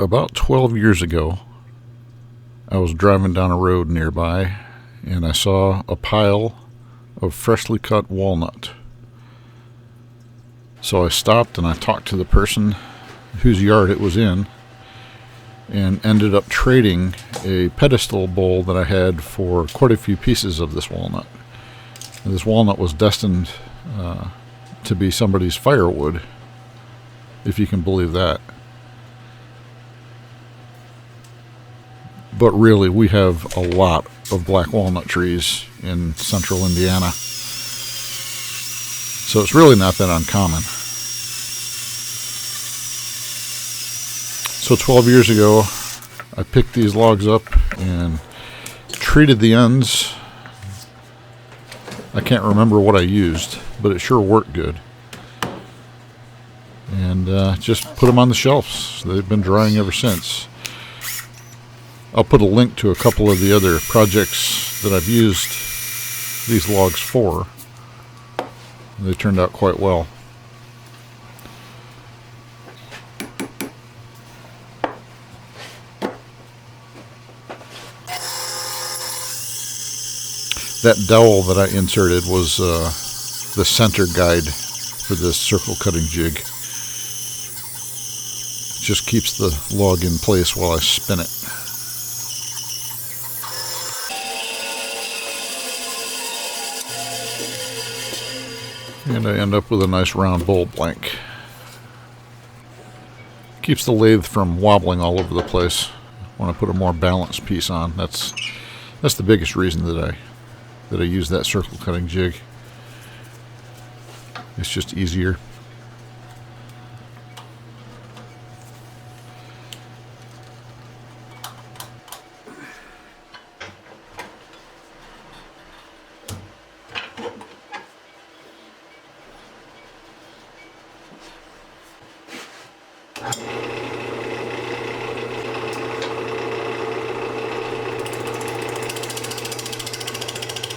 About 12 years ago, I was driving down a road nearby and I saw a pile of freshly cut walnut. So I stopped and I talked to the person whose yard it was in and ended up trading a pedestal bowl that I had for quite a few pieces of this walnut. And this walnut was destined to be somebody's firewood, if you can believe that. But really, we have a lot of black walnut trees in central Indiana. So it's really not that uncommon. So 12 years ago, I picked these logs up and treated the ends. I can't remember what I used, but it sure worked good. And just put them on the shelves. They've been drying ever since. I'll put a link to a couple of the other projects that I've used these logs for. They turned out quite well. That dowel that I inserted was the center guide for this circle cutting jig. It just keeps the log in place while I spin it. And I end up with a nice round bowl blank. Keeps the lathe from wobbling all over the place when I put a more balanced piece on. That's the biggest reason that I use that circle cutting jig. It's just easier.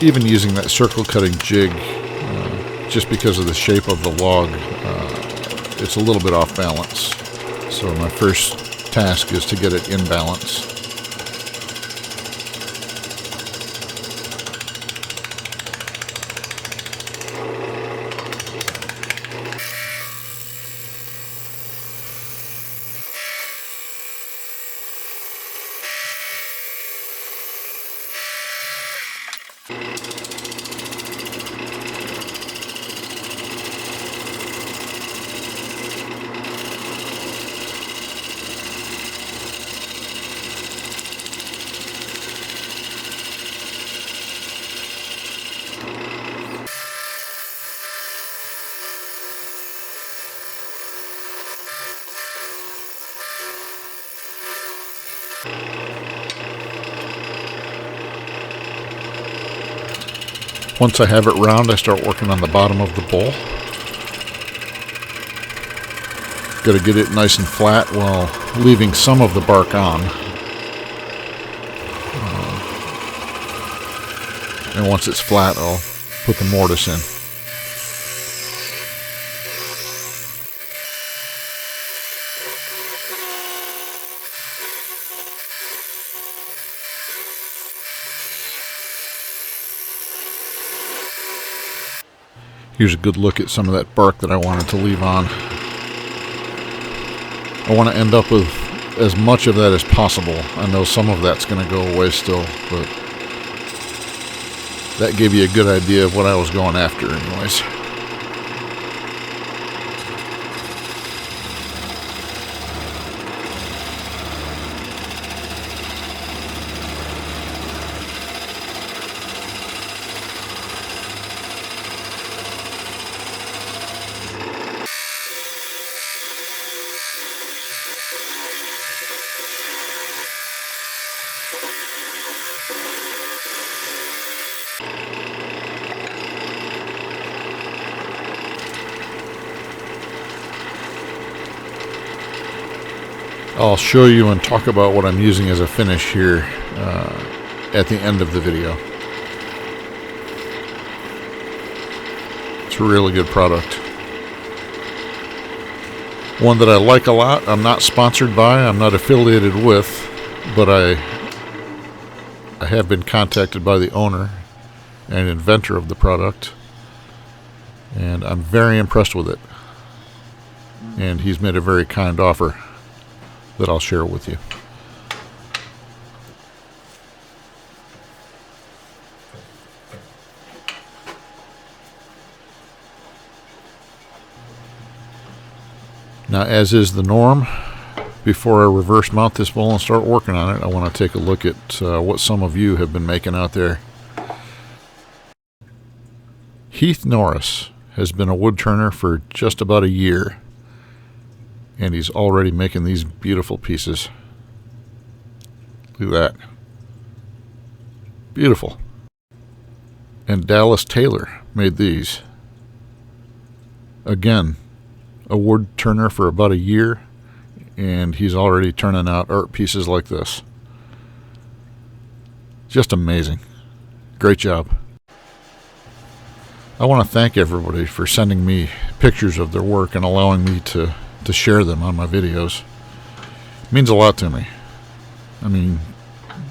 Even using that circle cutting jig, just because of the shape of the log, it's a little bit off balance. So my first task is to get it in balance. Once I have it round, I start working on the bottom of the bowl. Got to get it nice and flat while leaving some of the bark on. And once it's flat, I'll put the mortise in. Here's a good look at some of that bark that I wanted to leave on. I want to end up with as much of that as possible. I know some of that's going to go away still, but that gave you a good idea of what I was going after anyways. I'll show you and talk about what I'm using as a finish here at the end of the video. It's a really good product. One that I like a lot. I'm not sponsored by, I'm not affiliated with, but I have been contacted by the owner and inventor of the product, and I'm very impressed with it. And he's made a very kind offer that I'll share with you. Now, as is the norm, before I reverse mount this bowl and start working on it, I want to take a look at what some of you have been making out there. Heath Norris has been a wood turner for just about a year, and he's already making these beautiful pieces. Look at that. Beautiful. And Dallas Taylor made these. Again, a wood turner for about a year, and he's already turning out art pieces like this. Just amazing. Great job. I want to thank everybody for sending me pictures of their work and allowing me to share them on my videos. It means a lot to me. I mean,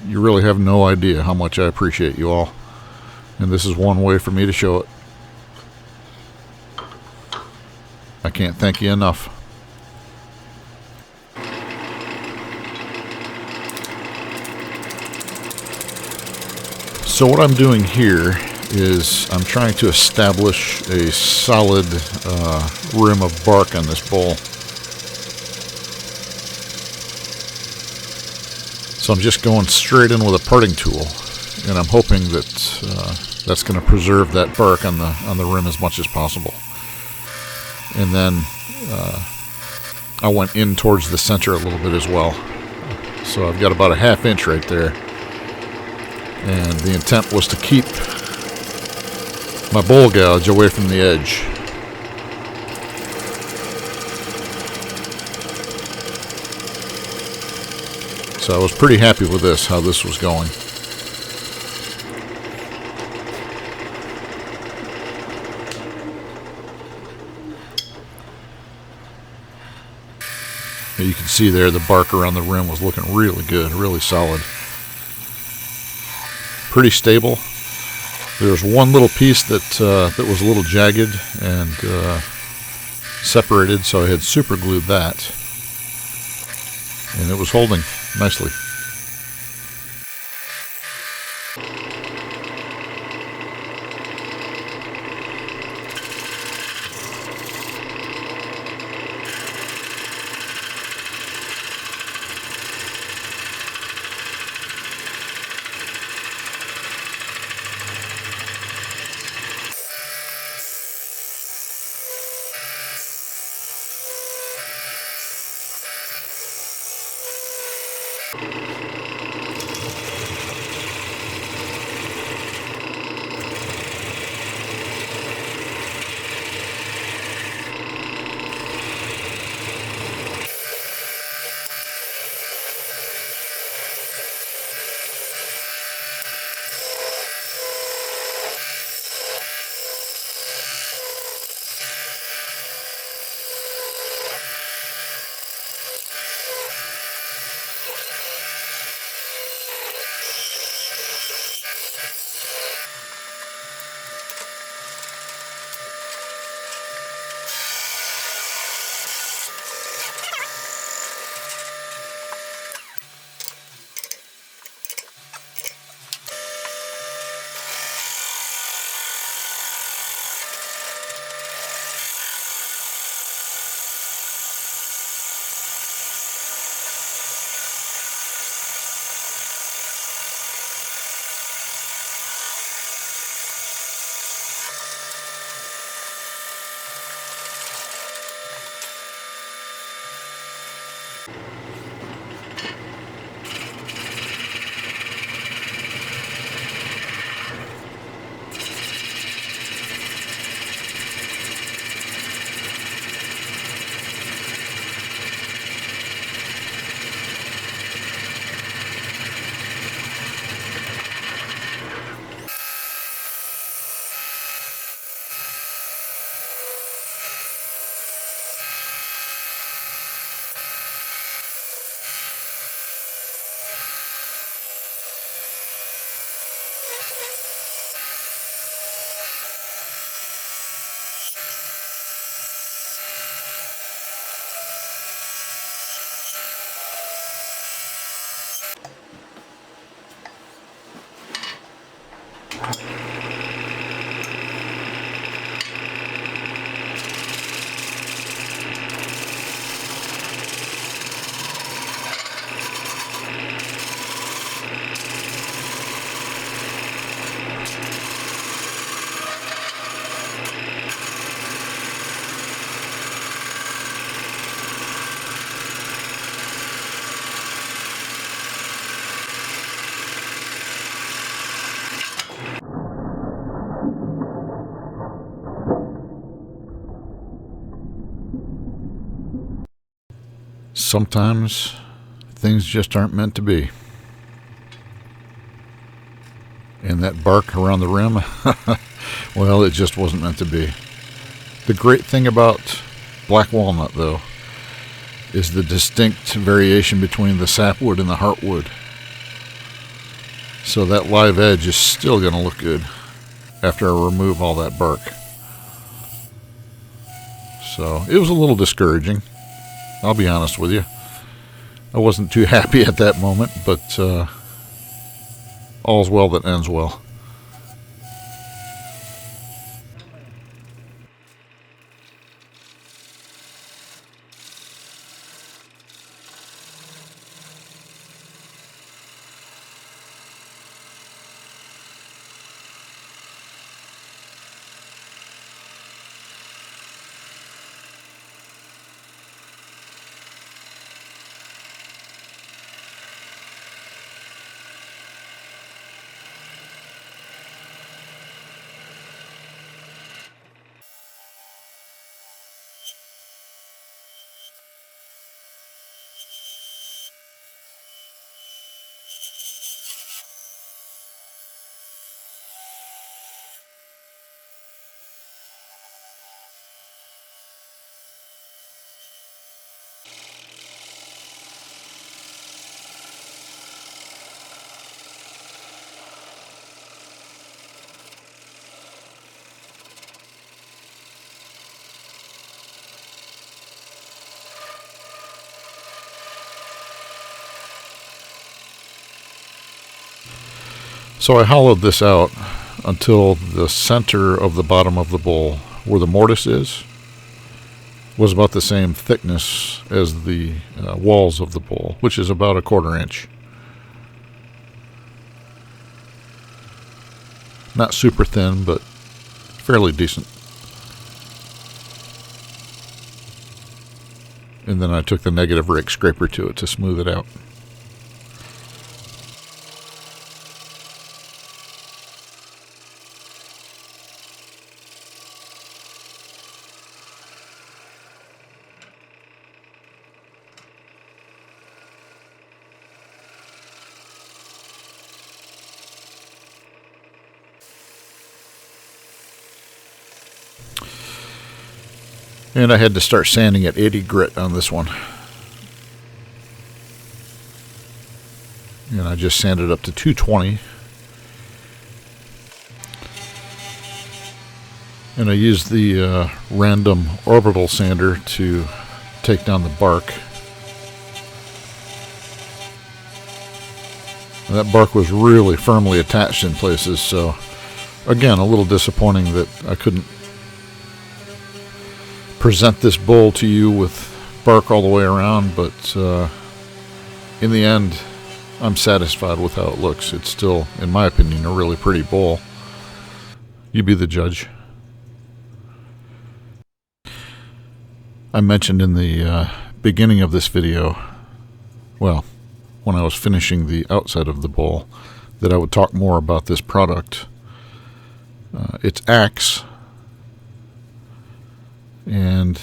you really have no idea how much I appreciate you all, and this is one way for me to show it. I can't thank you enough. So what I'm doing here is I'm trying to establish a solid rim of bark on this bowl. So I'm just going straight in with a parting tool, and I'm hoping that that's going to preserve that bark on the rim as much as possible. And then I went in towards the center a little bit as well. So I've got about a 1/2 inch right there. And the intent was to keep my bowl gouge away from the edge. So I was pretty happy with this, how this was going. You can see there the bark around the rim was looking really good, really solid. Pretty stable. There was one little piece that was a little jagged and separated, so I had super glued that, and it was holding nicely. Sometimes things just aren't meant to be. And that bark around the rim, well, it just wasn't meant to be. The great thing about black walnut, though, is the distinct variation between the sapwood and the heartwood. So that live edge is still going to look good after I remove all that bark. So it was a little discouraging, I'll be honest with you. I wasn't too happy at that moment, but all's well that ends well. So I hollowed this out until the center of the bottom of the bowl, where the mortise is, was about the same thickness as the walls of the bowl, which is about 1/4 inch. Not super thin, but fairly decent. And then I took the negative rake scraper to it to smooth it out. And I had to start sanding at 80 grit on this one. And I just sanded up to 220. And I used the random orbital sander to take down the bark. And that bark was really firmly attached in places, so again, a little disappointing that I couldn't present this bowl to you with bark all the way around, but in the end, I'm satisfied with how it looks. It's still, in my opinion, a really pretty bowl. You be the judge. I mentioned in the beginning of this video, well, when I was finishing the outside of the bowl, that I would talk more about this product. It's Axe, and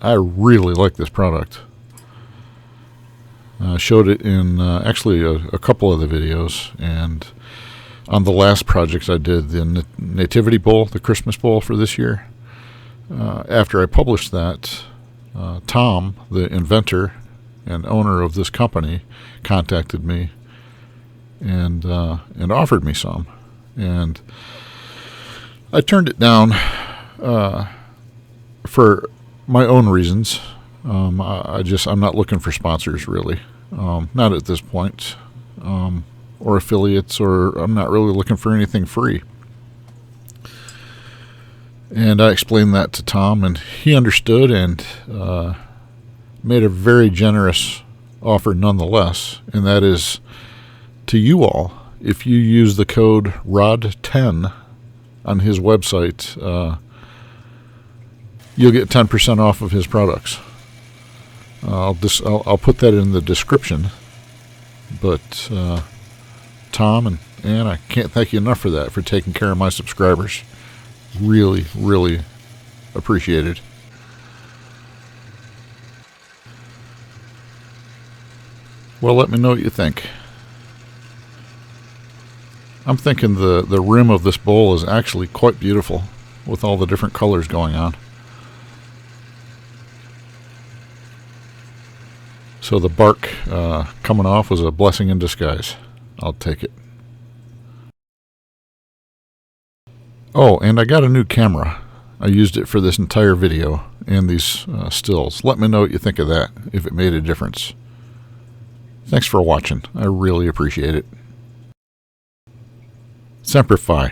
I really like this product. I showed it in actually a couple of the videos, and on the last project I did, the Nativity Bowl, the Christmas Bowl for this year. After I published that, Tom, the inventor and owner of this company, contacted me and offered me some, and I turned it down for my own reasons. I'm not looking for sponsors, really, not at this point, or affiliates, or I'm not really looking for anything free. And I explained that to Tom, and he understood and made a very generous offer nonetheless, and that is to you all. If you use the code ROD10 on his website, you'll get 10% off of his products. I'll put that in the description. But Tom and Ann, I can't thank you enough for that, for taking care of my subscribers. Really, really appreciated. Well, let me know what you think. I'm thinking the rim of this bowl is actually quite beautiful with all the different colors going on. So the bark coming off was a blessing in disguise. I'll take it. Oh, and I got a new camera. I used it for this entire video and these stills. Let me know what you think of that, if it made a difference. Thanks for watching. I really appreciate it. Semper Fi.